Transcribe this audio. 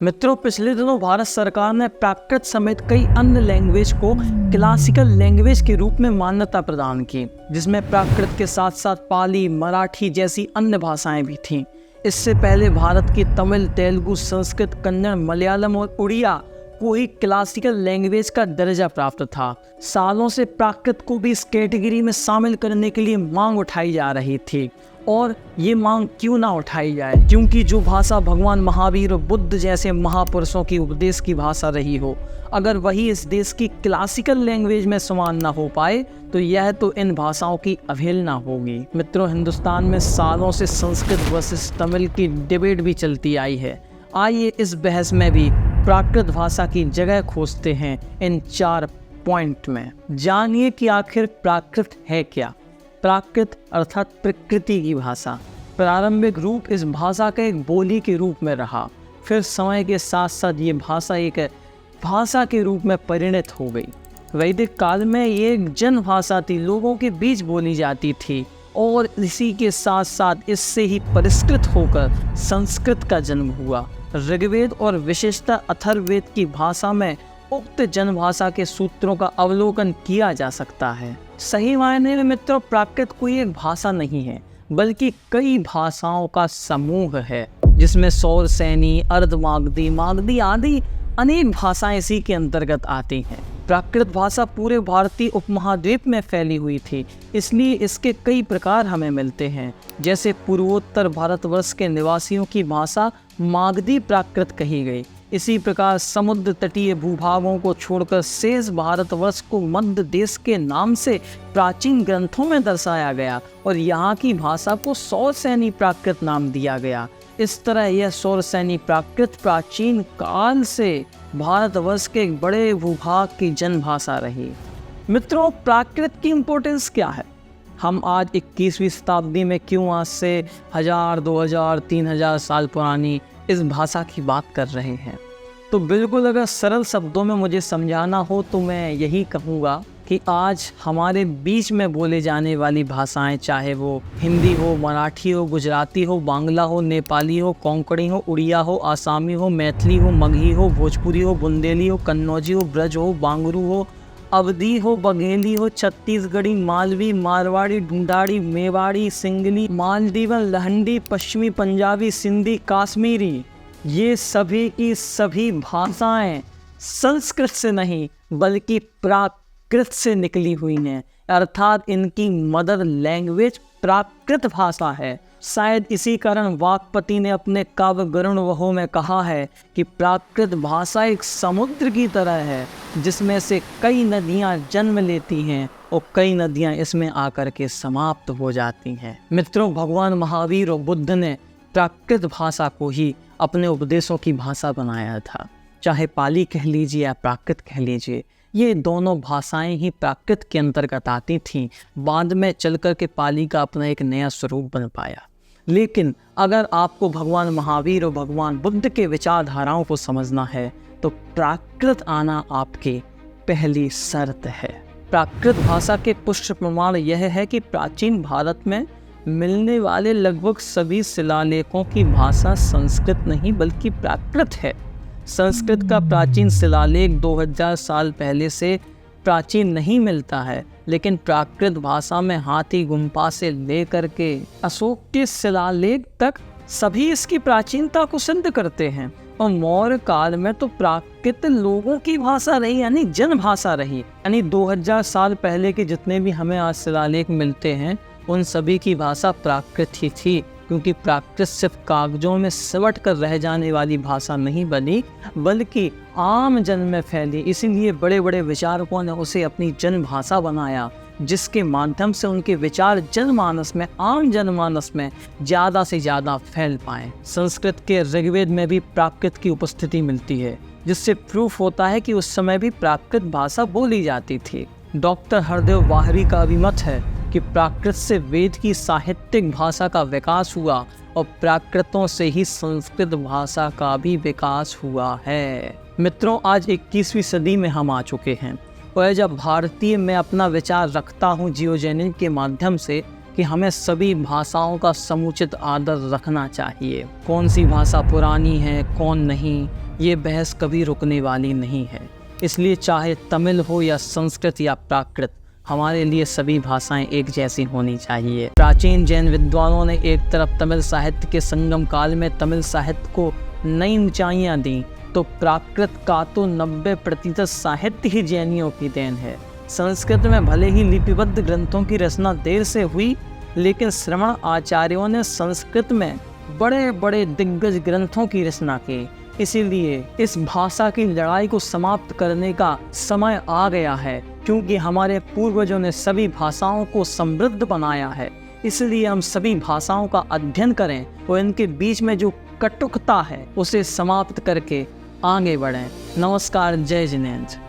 मित्रों, पिछले दिनों भारत सरकार ने प्राकृत समेत कई अन्य लैंग्वेज को क्लासिकल लैंग्वेज के रूप में मान्यता प्रदान की, जिसमें प्राकृत के साथ साथ पाली, मराठी जैसी अन्य भाषाएं भी थीं। इससे पहले भारत की तमिल, तेलुगु, संस्कृत, कन्नड़, मलयालम और उड़िया को ही क्लासिकल लैंग्वेज का दर्जा प्राप्त था। सालों से प्राकृत को भी इस कैटेगरी में शामिल करने के लिए मांग उठाई जा रही थी, और ये मांग क्यों ना उठाई जाए, क्योंकि जो भाषा भगवान महावीर और बुद्ध जैसे महापुरुषों की उपदेश की भाषा रही हो, अगर वही इस देश की क्लासिकल लैंग्वेज में समान ना हो पाए तो यह तो इन भाषाओं की अवहेलना होगी। मित्रों, हिंदुस्तान में सालों से संस्कृत वर्सेस तमिल की डिबेट भी चलती आई है। आइए इस बहस में भी प्राकृत भाषा की जगह खोजते हैं इन 4 पॉइंट में। जानिए कि आखिर प्राकृत है क्या। प्राकृत अर्थात प्रकृति की भाषा। प्रारंभिक रूप इस भाषा का एक बोली के रूप में रहा, फिर समय के साथ साथ ये भाषा एक भाषा के रूप में परिणत हो गई। वैदिक काल में ये एक जन भाषा थी, लोगों के बीच बोली जाती थी, और इसी के साथ साथ इससे ही परिष्कृत होकर संस्कृत का जन्म हुआ। ऋग्वेद और विशेषतः अथर्ववेद की भाषा में उक्त जनभाषा के सूत्रों का अवलोकन किया जा सकता है। सही मायने में मित्रों, प्राकृत कोई एक भाषा नहीं है, बल्कि कई भाषाओं का समूह है, जिसमें सौर सैनी, अर्धमागधी, मागधी आदि अनेक भाषाएं इसी के अंतर्गत आती हैं। प्राकृत भाषा पूरे भारतीय उपमहाद्वीप में फैली हुई थी, इसलिए इसके कई प्रकार हमें मिलते हैं। जैसे पूर्वोत्तर भारतवर्ष के निवासियों की भाषा मागधी प्राकृत कही गई। इसी प्रकार समुद्र तटीय भूभागों को छोड़कर शेष भारतवर्ष को मध्य देश के नाम से प्राचीन ग्रंथों में दर्शाया गया, और यहाँ की भाषा को सौरसैनी प्राकृत नाम दिया गया। इस तरह यह सौरसैनी प्राकृत प्राचीन काल से भारतवर्ष के एक बड़े भूभाग की जनभाषा रही। मित्रों, प्राकृत की इम्पोर्टेंस क्या है? हम आज 21वीं शताब्दी में क्यों आज से 1000, 2000, 3000 साल पुरानी इस भाषा की बात कर रहे हैं? तो बिल्कुल अगर सरल शब्दों में मुझे समझाना हो तो मैं यही कहूँगा कि आज हमारे बीच में बोले जाने वाली भाषाएं, चाहे वो हिंदी हो, मराठी हो, गुजराती हो, बांग्ला हो, नेपाली हो, कोंकणी हो, उड़िया हो, आसामी हो, मैथिली हो, मगही हो, भोजपुरी हो, बुंदेली हो, कन्नौजी हो, ब्रज हो, बांगरू हो, अवधी हो, बघेली हो, छत्तीसगढ़ी, मालवी, मारवाड़ी, ढूंढाड़ी, मेवाड़ी, सिंगली, मालदीवन, लहंडी, पश्चिमी पंजाबी, सिंधी, काश्मीरी, ये सभी की सभी भाषाएं संस्कृत से नहीं बल्कि प्राकृत से निकली हुई हैं, अर्थात इनकी मदर लैंग्वेज प्राकृत भाषा है। शायद इसी कारण वाग्पति ने अपने काव्य गरुण वहो में कहा है कि प्राकृत भाषा एक समुद्र की तरह है, जिसमें से कई नदियां जन्म लेती हैं और कई नदियां इसमें आकर के समाप्त हो जाती हैं। मित्रों, भगवान महावीर और बुद्ध ने प्राकृत भाषा को ही अपने उपदेशों की भाषा बनाया था। चाहे पाली कह लीजिए या प्राकृत कह लीजिए, ये दोनों भाषाएं ही प्राकृत के अंतर्गत आती थीं। बाद में चलकर के पाली का अपना एक नया स्वरूप बन पाया। लेकिन अगर आपको भगवान महावीर और भगवान बुद्ध के विचारधाराओं को समझना है तो प्राकृत आना आपकी पहली शर्त है। प्राकृत भाषा के पुष्ट प्रमाण यह है कि प्राचीन भारत में मिलने वाले लगभग सभी शिलालेखों की भाषा संस्कृत नहीं बल्कि प्राकृत है। संस्कृत का प्राचीन शिलालेख 2000 साल पहले से प्राचीन नहीं मिलता है, लेकिन प्राकृत भाषा में हाथी गुम्फा से लेकर के अशोक के शिलालेख तक सभी इसकी प्राचीनता को सिद्ध करते हैं। और मौर्य काल में तो प्राकृत लोगों की भाषा रही, यानी जन भाषा रही। यानी 2000 साल पहले के जितने भी हमें आज शिलालेख मिलते हैं उन सभी की भाषा प्राकृत ही थी, क्योंकि प्राकृत सिर्फ कागजों में सिमट कर रह जाने वाली भाषा नहीं बनी, बल्कि आम जन में फैली। इसीलिए बड़े बड़े विचारकों ने उसे अपनी जन भाषा बनाया, जिसके माध्यम से उनके विचार जनमानस में, आम जनमानस में ज़्यादा से ज़्यादा फैल पाएँ। संस्कृत के ऋग्वेद में भी प्राकृत की उपस्थिति मिलती है, जिससे प्रूफ होता है कि उस समय भी प्राकृत भाषा बोली जाती थी। डॉक्टर हरदेव वाहरी का अभिमत है कि प्राकृत से वेद की साहित्यिक भाषा का विकास हुआ और प्राकृतों से ही संस्कृत भाषा का भी विकास हुआ है। मित्रों, आज 21वीं सदी में हम आ चुके हैं, और जब भारतीय मैं अपना विचार रखता हूँ जियोजेनिक के माध्यम से, कि हमें सभी भाषाओं का समुचित आदर रखना चाहिए। कौन सी भाषा पुरानी है, कौन नहीं, ये बहस कभी रुकने वाली नहीं है। इसलिए चाहे तमिल हो या संस्कृत या प्राकृत, हमारे लिए सभी भाषाएं एक जैसी होनी चाहिए। प्राचीन जैन विद्वानों ने एक तरफ तमिल साहित्य के संगम काल में तमिल साहित्य को नई ऊंचाइयां दी, तो प्राकृत का तो 90% साहित्य ही जैनियों की देन है। संस्कृत में भले ही लिपिबद्ध ग्रंथों की रचना देर से हुई, लेकिन श्रवण आचार्यों ने संस्कृत में बड़े बड़े दिग्गज ग्रंथों की रचना की। इसीलिए इस भाषा की लड़ाई को समाप्त करने का समय आ गया है, क्योंकि हमारे पूर्वजों ने सभी भाषाओं को समृद्ध बनाया है। इसलिए हम सभी भाषाओं का अध्ययन करें और इनके बीच में जो कटुकता है उसे समाप्त करके आगे बढ़ें। नमस्कार, जय जिनेंद्र।